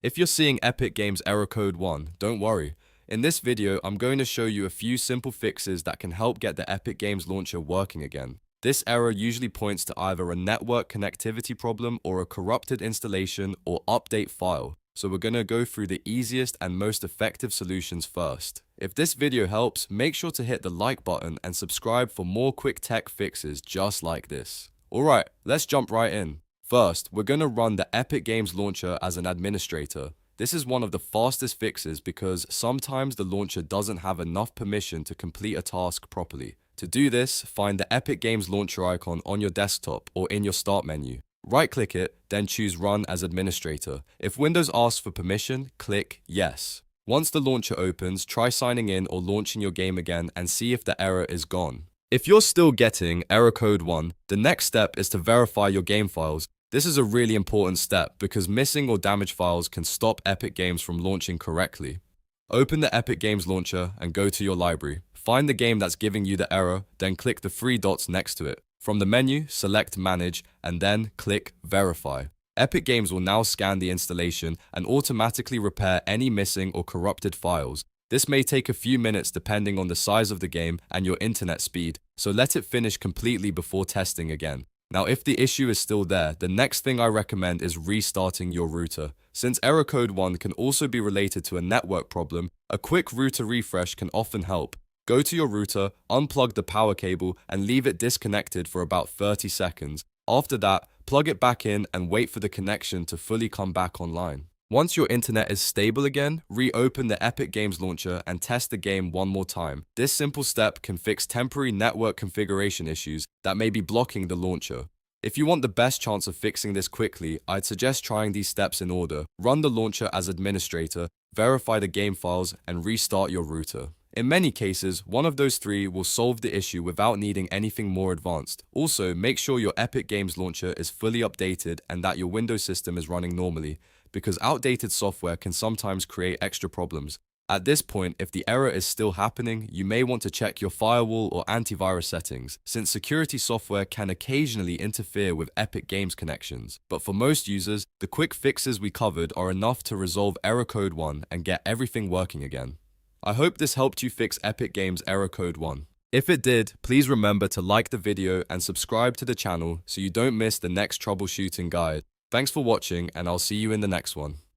If you're seeing Epic Games error code 1, don't worry. In this video, I'm going to show you a few simple fixes that can help get the Epic Games launcher working again. This error usually points to either a network connectivity problem or a corrupted installation or update file. So we're going to go through the easiest and most effective solutions first. If this video helps, make sure to hit the like button and subscribe for more quick tech fixes just like this. Alright, let's jump right in. First, we're going to run the Epic Games launcher as an administrator. This is one of the fastest fixes because sometimes the launcher doesn't have enough permission to complete a task properly. To do this, find the Epic Games launcher icon on your desktop or in your start menu. Right-click it, then choose Run as Administrator. If Windows asks for permission, click Yes. Once the launcher opens, try signing in or launching your game again and see if the error is gone. If you're still getting error code 1, the next step is to verify your game files. This is a really important step because missing or damaged files can stop Epic Games from launching correctly. Open the Epic Games launcher and go to your library. Find the game that's giving you the error, then click the three dots next to it. From the menu, select Manage and then click Verify. Epic Games will now scan the installation and automatically repair any missing or corrupted files. This may take a few minutes depending on the size of the game and your internet speed, so let it finish completely before testing again. Now, if the issue is still there, the next thing I recommend is restarting your router. Since error code 1 can also be related to a network problem, a quick router refresh can often help. Go to your router, unplug the power cable, and leave it disconnected for about 30 seconds. After that, plug it back in and wait for the connection to fully come back online. Once your internet is stable again, reopen the Epic Games launcher and test the game one more time. This simple step can fix temporary network configuration issues that may be blocking the launcher. If you want the best chance of fixing this quickly, I'd suggest trying these steps in order. Run the launcher as administrator, verify the game files, and restart your router. In many cases, one of those three will solve the issue without needing anything more advanced. Also, make sure your Epic Games launcher is fully updated and that your Windows system is running normally, because outdated software can sometimes create extra problems. At this point, if the error is still happening, you may want to check your firewall or antivirus settings, since security software can occasionally interfere with Epic Games connections. But for most users, the quick fixes we covered are enough to resolve error code 1 and get everything working again. I hope this helped you fix Epic Games error code 1. If it did, please remember to like the video and subscribe to the channel so you don't miss the next troubleshooting guide. Thanks for watching, and I'll see you in the next one.